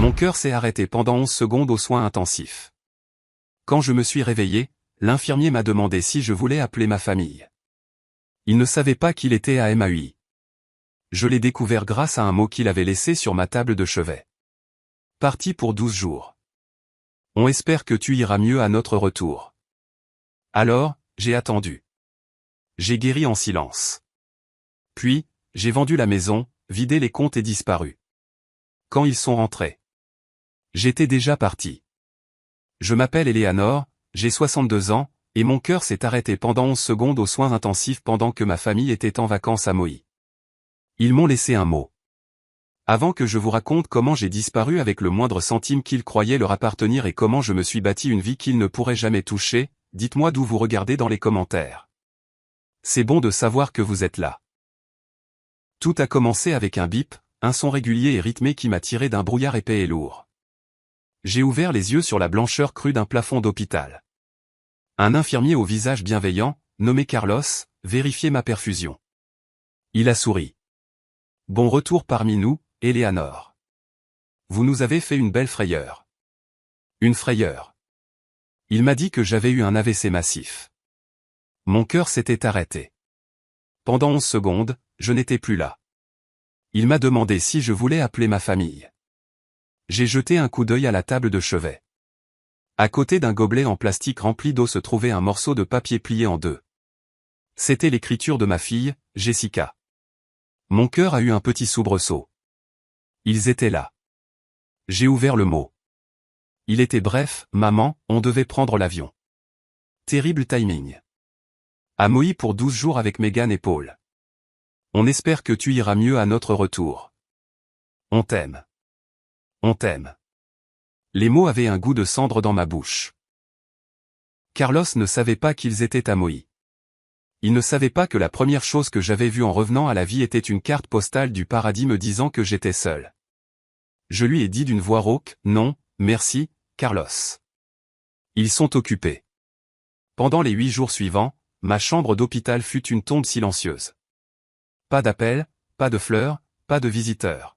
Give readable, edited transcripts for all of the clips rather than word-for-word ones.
Mon cœur s'est arrêté pendant 11 secondes aux soins intensifs. Quand je me suis réveillé, l'infirmier m'a demandé si je voulais appeler ma famille. Il ne savait pas qu'il était à MAUI. Je l'ai découvert grâce à un mot qu'il avait laissé sur ma table de chevet. Parti pour 12 jours. On espère que tu iras mieux à notre retour. Alors, j'ai attendu. J'ai guéri en silence. Puis, j'ai vendu la maison, vidé les comptes et disparu. Quand ils sont rentrés, j'étais déjà parti. Je m'appelle Eleanor, j'ai 62 ans, et mon cœur s'est arrêté pendant 11 secondes aux soins intensifs pendant que ma famille était en vacances à Maui. Ils m'ont laissé un mot. Avant que je vous raconte comment j'ai disparu avec le moindre centime qu'ils croyaient leur appartenir et comment je me suis bâti une vie qu'ils ne pourraient jamais toucher, dites-moi d'où vous regardez dans les commentaires. C'est bon de savoir que vous êtes là. Tout a commencé avec un bip, un son régulier et rythmé qui m'a tiré d'un brouillard épais et lourd. J'ai ouvert les yeux sur la blancheur crue d'un plafond d'hôpital. Un infirmier au visage bienveillant, nommé Carlos, vérifiait ma perfusion. Il a souri. Bon retour parmi nous, Eleanor. Vous nous avez fait une belle frayeur. Une frayeur. Il m'a dit que j'avais eu un AVC massif. Mon cœur s'était arrêté. Pendant 11 secondes, je n'étais plus là. Il m'a demandé si je voulais appeler ma famille. J'ai jeté un coup d'œil à la table de chevet. À côté d'un gobelet en plastique rempli d'eau se trouvait un morceau de papier plié en deux. C'était l'écriture de ma fille, Jessica. Mon cœur a eu un petit soubresaut. Ils étaient là. J'ai ouvert le mot. Il était bref, maman, on devait prendre l'avion. Terrible timing. À Maui pour 12 jours avec Megan et Paul. On espère que tu iras mieux à notre retour. On t'aime. On t'aime. Les mots avaient un goût de cendre dans ma bouche. Carlos ne savait pas qu'ils étaient à Maui. Il ne savait pas que la première chose que j'avais vue en revenant à la vie était une carte postale du paradis me disant que j'étais seul. Je lui ai dit d'une voix rauque, non, merci, Carlos. Ils sont occupés. Pendant les 8 jours suivants, ma chambre d'hôpital fut une tombe silencieuse. Pas d'appel, pas de fleurs, pas de visiteurs.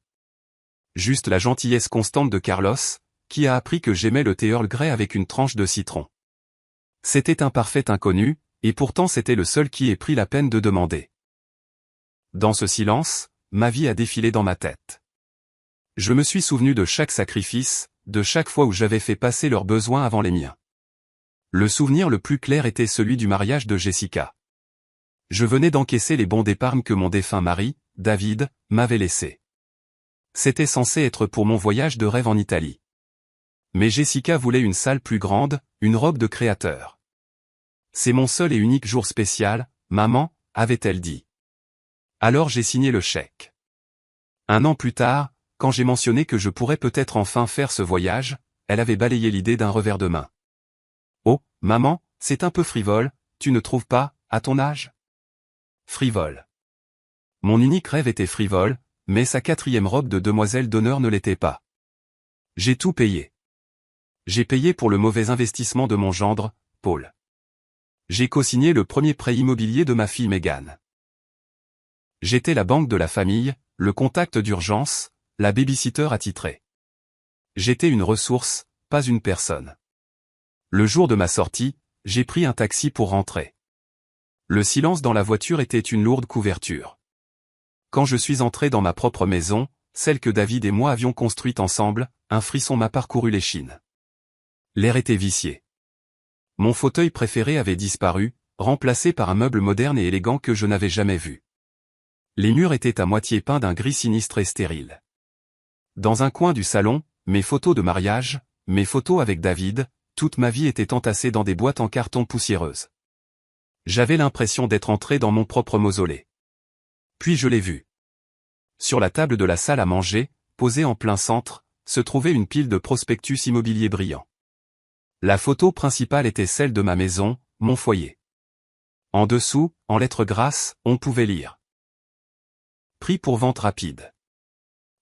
Juste la gentillesse constante de Carlos, qui a appris que j'aimais le thé Earl Grey avec une tranche de citron. C'était un parfait inconnu, et pourtant c'était le seul qui ait pris la peine de demander. Dans ce silence, ma vie a défilé dans ma tête. Je me suis souvenu de chaque sacrifice, de chaque fois où j'avais fait passer leurs besoins avant les miens. Le souvenir le plus clair était celui du mariage de Jessica. Je venais d'encaisser les bons d'épargne que mon défunt mari, David, m'avait laissés. C'était censé être pour mon voyage de rêve en Italie. Mais Jessica voulait une salle plus grande, une robe de créateur. C'est mon seul et unique jour spécial, maman, avait-elle dit. Alors j'ai signé le chèque. 1 an plus tard, quand j'ai mentionné que je pourrais peut-être enfin faire ce voyage, elle avait balayé l'idée d'un revers de main. Oh, maman, c'est un peu frivole, tu ne trouves pas, à ton âge? Frivole. Mon unique rêve était frivole, mais sa 4e robe de demoiselle d'honneur ne l'était pas. J'ai tout payé. J'ai payé pour le mauvais investissement de mon gendre, Paul. J'ai co-signé le premier prêt immobilier de ma fille Megan. J'étais la banque de la famille, le contact d'urgence, la babysitter attitrée. J'étais une ressource, pas une personne. Le jour de ma sortie, j'ai pris un taxi pour rentrer. Le silence dans la voiture était une lourde couverture. Quand je suis entré dans ma propre maison, celle que David et moi avions construite ensemble, un frisson m'a parcouru l'échine. L'air était vicié. Mon fauteuil préféré avait disparu, remplacé par un meuble moderne et élégant que je n'avais jamais vu. Les murs étaient à moitié peints d'un gris sinistre et stérile. Dans un coin du salon, mes photos de mariage, mes photos avec David, toute ma vie était entassée dans des boîtes en carton poussiéreuses. J'avais l'impression d'être entré dans mon propre mausolée. Puis je l'ai vu. Sur la table de la salle à manger, posée en plein centre, se trouvait une pile de prospectus immobiliers brillants. La photo principale était celle de ma maison, mon foyer. En dessous, en lettres grasses, on pouvait lire. Prix pour vente rapide.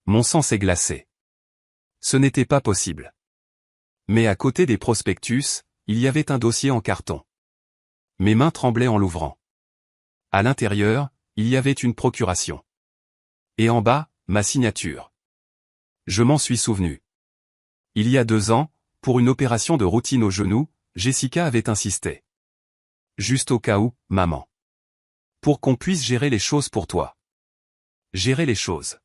Mon sang s'est glacé. Ce n'était pas possible. Mais à côté des prospectus, il y avait un dossier en carton. Mes mains tremblaient en l'ouvrant. À l'intérieur, il y avait une procuration. Et en bas, ma signature. Je m'en suis souvenu. Il y a 2 ans, pour une opération de routine au genou, Jessica avait insisté. Juste au cas où, maman. Pour qu'on puisse gérer les choses pour toi. Gérer les choses.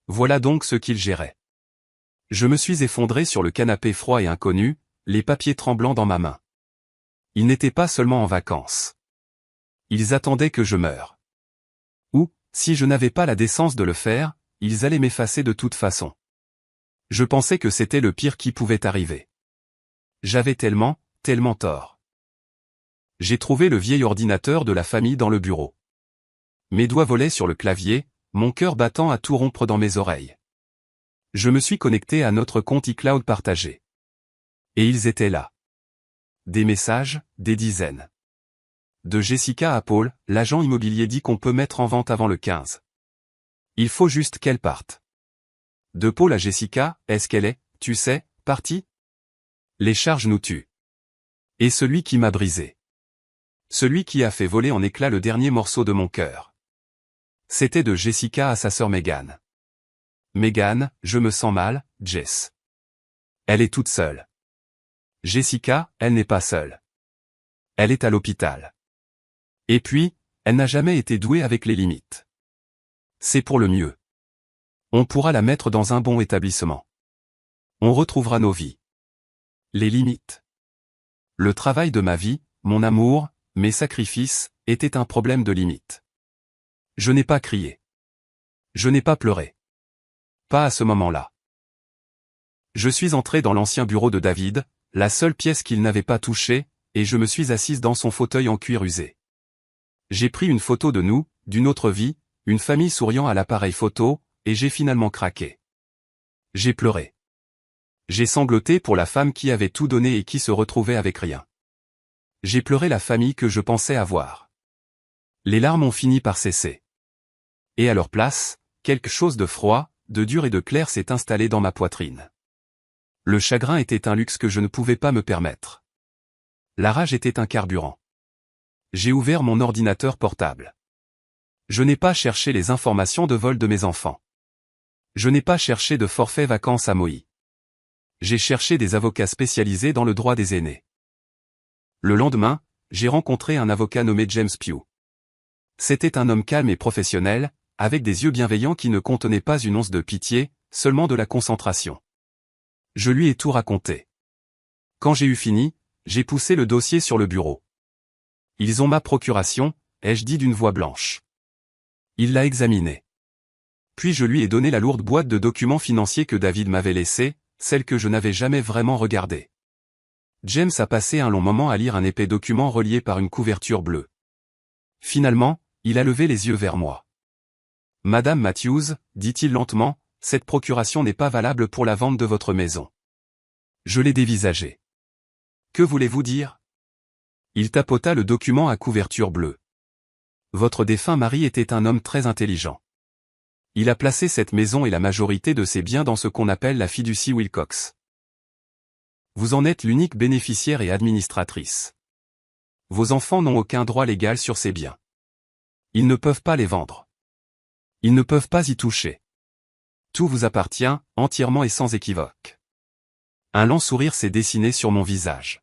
Voilà donc ce qu'il gérait. Je me suis effondré sur le canapé froid et inconnu, les papiers tremblants dans ma main. Ils n'étaient pas seulement en vacances. Ils attendaient que je meure. Ou, si je n'avais pas la décence de le faire, ils allaient m'effacer de toute façon. Je pensais que c'était le pire qui pouvait arriver. J'avais tellement tort. J'ai trouvé le vieil ordinateur de la famille dans le bureau. Mes doigts volaient sur le clavier, mon cœur battant à tout rompre dans mes oreilles. Je me suis connecté à notre compte iCloud partagé. Et ils étaient là. Des messages, des dizaines. De Jessica à Paul, l'agent immobilier dit qu'on peut mettre en vente avant le 15. Il faut juste qu'elle parte. De Paul à Jessica, est-ce qu'elle est, tu sais, partie? Les charges nous tuent. Et celui qui m'a brisé. Celui qui a fait voler en éclats le dernier morceau de mon cœur. C'était de Jessica à sa sœur Megan. Megan, je me sens mal, Jess. Elle est toute seule. Jessica, elle n'est pas seule. Elle est à l'hôpital. Et puis, elle n'a jamais été douée avec les limites. C'est pour le mieux. On pourra la mettre dans un bon établissement. On retrouvera nos vies. Les limites. Le travail de ma vie, mon amour, mes sacrifices, était un problème de limite. Je n'ai pas crié. Je n'ai pas pleuré. Pas à ce moment-là. Je suis entré dans l'ancien bureau de David, la seule pièce qu'il n'avait pas touchée, et je me suis assise dans son fauteuil en cuir usé. J'ai pris une photo de nous, d'une autre vie, une famille souriant à l'appareil photo, et j'ai finalement craqué. J'ai pleuré. J'ai sangloté pour la femme qui avait tout donné et qui se retrouvait avec rien. J'ai pleuré la famille que je pensais avoir. Les larmes ont fini par cesser. Et à leur place, quelque chose de froid, de dur et de clair s'est installé dans ma poitrine. Le chagrin était un luxe que je ne pouvais pas me permettre. La rage était un carburant. J'ai ouvert mon ordinateur portable. Je n'ai pas cherché les informations de vol de mes enfants. Je n'ai pas cherché de forfait vacances à Maui. J'ai cherché des avocats spécialisés dans le droit des aînés. Le lendemain, j'ai rencontré un avocat nommé James Pugh. C'était un homme calme et professionnel, avec des yeux bienveillants qui ne contenaient pas une once de pitié, seulement de la concentration. Je lui ai tout raconté. Quand j'ai eu fini, j'ai poussé le dossier sur le bureau. Ils ont ma procuration, ai-je dit d'une voix blanche. Il l'a examiné. Puis je lui ai donné la lourde boîte de documents financiers que David m'avait laissée, celle que je n'avais jamais vraiment regardée. James a passé un long moment à lire un épais document relié par une couverture bleue. Finalement, il a levé les yeux vers moi. « Madame Matthews, dit-il lentement, cette procuration n'est pas valable pour la vente de votre maison. » Je l'ai dévisagé. « Que voulez-vous dire ?» Il tapota le document à couverture bleue. « Votre défunt mari était un homme très intelligent. Il a placé cette maison et la majorité de ses biens dans ce qu'on appelle la fiducie Wilcox. Vous en êtes l'unique bénéficiaire et administratrice. Vos enfants n'ont aucun droit légal sur ces biens. Ils ne peuvent pas les vendre. Ils ne peuvent pas y toucher. Tout vous appartient, entièrement et sans équivoque. » Un lent sourire s'est dessiné sur mon visage.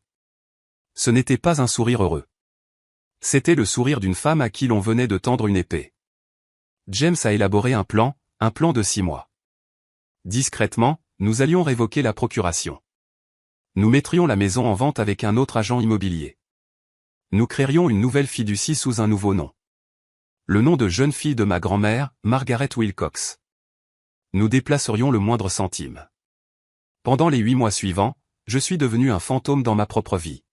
Ce n'était pas un sourire heureux. C'était le sourire d'une femme à qui l'on venait de tendre une épée. James a élaboré un plan de 6 mois. Discrètement, nous allions révoquer la procuration. Nous mettrions la maison en vente avec un autre agent immobilier. Nous créerions une nouvelle fiducie sous un nouveau nom. Le nom de jeune fille de ma grand-mère, Margaret Wilcox. Nous déplacerions le moindre centime. Pendant les 8 mois suivants, je suis devenu un fantôme dans ma propre vie.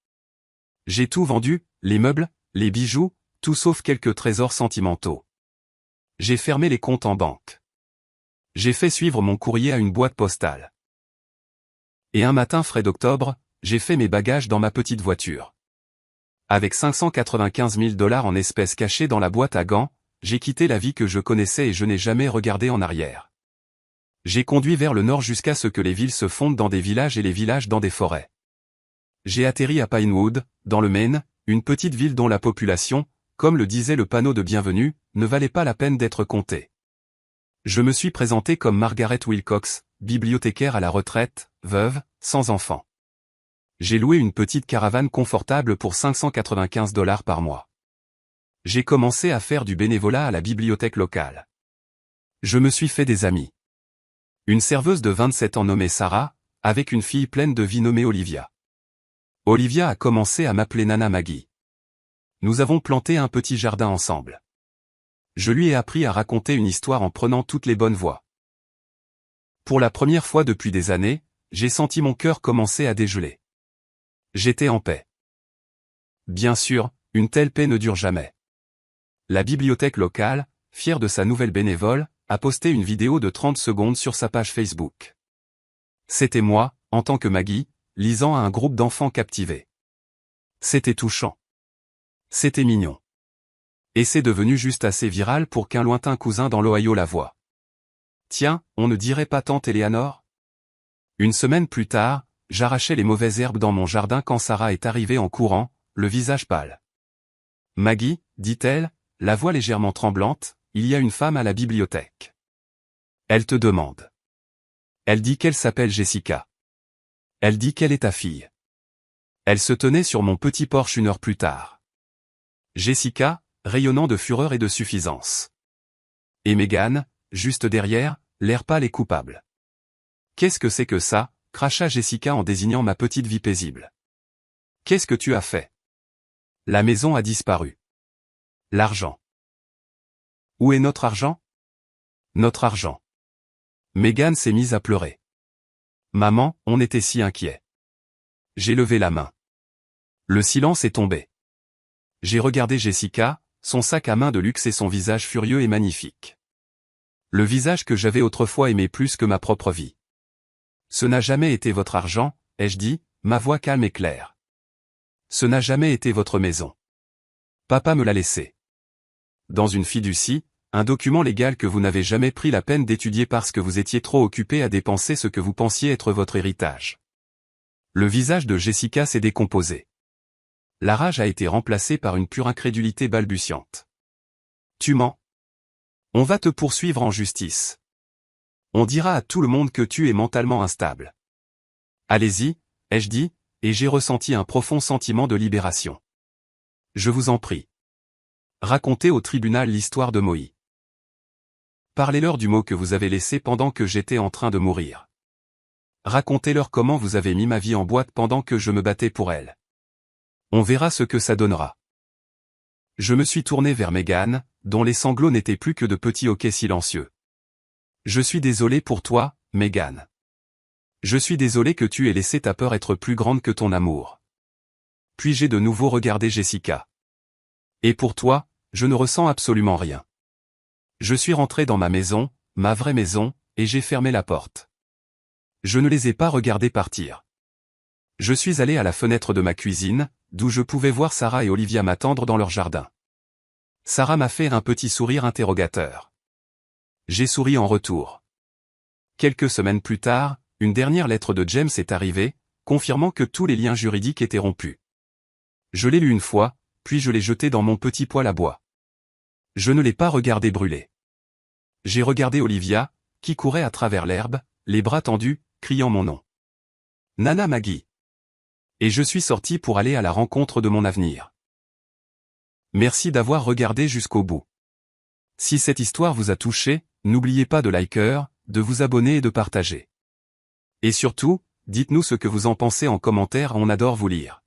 J'ai tout vendu, les meubles, les bijoux, tout sauf quelques trésors sentimentaux. J'ai fermé les comptes en banque. J'ai fait suivre mon courrier à une boîte postale. Et un matin frais d'octobre, j'ai fait mes bagages dans ma petite voiture. Avec 595 000 $ en espèces cachées dans la boîte à gants, j'ai quitté la vie que je connaissais et je n'ai jamais regardé en arrière. J'ai conduit vers le nord jusqu'à ce que les villes se fondent dans des villages et les villages dans des forêts. J'ai atterri à Pinewood, dans le Maine, une petite ville dont la population, comme le disait le panneau de bienvenue, ne valait pas la peine d'être comptée. Je me suis présenté comme Margaret Wilcox, bibliothécaire à la retraite, veuve, sans enfant. J'ai loué une petite caravane confortable pour 595 $ par mois. J'ai commencé à faire du bénévolat à la bibliothèque locale. Je me suis fait des amis. Une serveuse de 27 ans nommée Sarah, avec une fille pleine de vie nommée Olivia. Olivia a commencé à m'appeler Nana Maggie. Nous avons planté un petit jardin ensemble. Je lui ai appris à raconter une histoire en prenant toutes les bonnes voies. Pour la première fois depuis des années, j'ai senti mon cœur commencer à dégeler. J'étais en paix. Bien sûr, une telle paix ne dure jamais. La bibliothèque locale, fière de sa nouvelle bénévole, a posté une vidéo de 30 secondes sur sa page Facebook. C'était moi, en tant que Maggie, lisant à un groupe d'enfants captivés. C'était touchant. C'était mignon. Et c'est devenu juste assez viral pour qu'un lointain cousin dans l'Ohio la voie. Tiens, on ne dirait pas tante Éléanore? Une semaine plus tard, j'arrachais les mauvaises herbes dans mon jardin quand Sarah est arrivée en courant, le visage pâle. Maggie, dit-elle, la voix légèrement tremblante, il y a une femme à la bibliothèque. Elle te demande. Elle dit qu'elle s'appelle Jessica. Elle dit qu'elle est ta fille. Elle se tenait sur mon petit porche une heure plus tard. Jessica, rayonnant de fureur et de suffisance. Et Megan, juste derrière, l'air pâle et coupable. Qu'est-ce que c'est que ça? Cracha Jessica en désignant ma petite vie paisible. Qu'est-ce que tu as fait? La maison a disparu. L'argent. Où est notre argent? Notre argent. Megan s'est mise à pleurer. Maman, on était si inquiets. J'ai levé la main. Le silence est tombé. J'ai regardé Jessica, son sac à main de luxe et son visage furieux et magnifique. Le visage que j'avais autrefois aimé plus que ma propre vie. Ce n'a jamais été votre argent, ai-je dit, ma voix calme et claire. Ce n'a jamais été votre maison. Papa me l'a laissé. Dans une fiducie, un document légal que vous n'avez jamais pris la peine d'étudier parce que vous étiez trop occupé à dépenser ce que vous pensiez être votre héritage. Le visage de Jessica s'est décomposé. La rage a été remplacée par une pure incrédulité balbutiante. Tu mens. On va te poursuivre en justice. On dira à tout le monde que tu es mentalement instable. Allez-y, ai-je dit, et j'ai ressenti un profond sentiment de libération. Je vous en prie. Racontez au tribunal l'histoire de Moïse. Parlez-leur du mot que vous avez laissé pendant que j'étais en train de mourir. Racontez-leur comment vous avez mis ma vie en boîte pendant que je me battais pour elle. On verra ce que ça donnera. Je me suis tourné vers Megan, dont les sanglots n'étaient plus que de petits hoquets silencieux. Je suis désolé pour toi, Megan. Je suis désolé que tu aies laissé ta peur être plus grande que ton amour. Puis j'ai de nouveau regardé Jessica. Et pour toi, je ne ressens absolument rien. Je suis rentré dans ma maison, ma vraie maison, et j'ai fermé la porte. Je ne les ai pas regardés partir. Je suis allé à la fenêtre de ma cuisine, d'où je pouvais voir Sarah et Olivia m'attendre dans leur jardin. Sarah m'a fait un petit sourire interrogateur. J'ai souri en retour. Quelques semaines plus tard, une dernière lettre de James est arrivée, confirmant que tous les liens juridiques étaient rompus. Je l'ai lu une fois, puis je l'ai jeté dans mon petit poêle à bois. Je ne l'ai pas regardé brûler. J'ai regardé Olivia, qui courait à travers l'herbe, les bras tendus, criant mon nom. Nana Maggie. Et je suis sorti pour aller à la rencontre de mon avenir. Merci d'avoir regardé jusqu'au bout. Si cette histoire vous a touché, n'oubliez pas de liker, de vous abonner et de partager. Et surtout, dites-nous ce que vous en pensez en commentaire, on adore vous lire.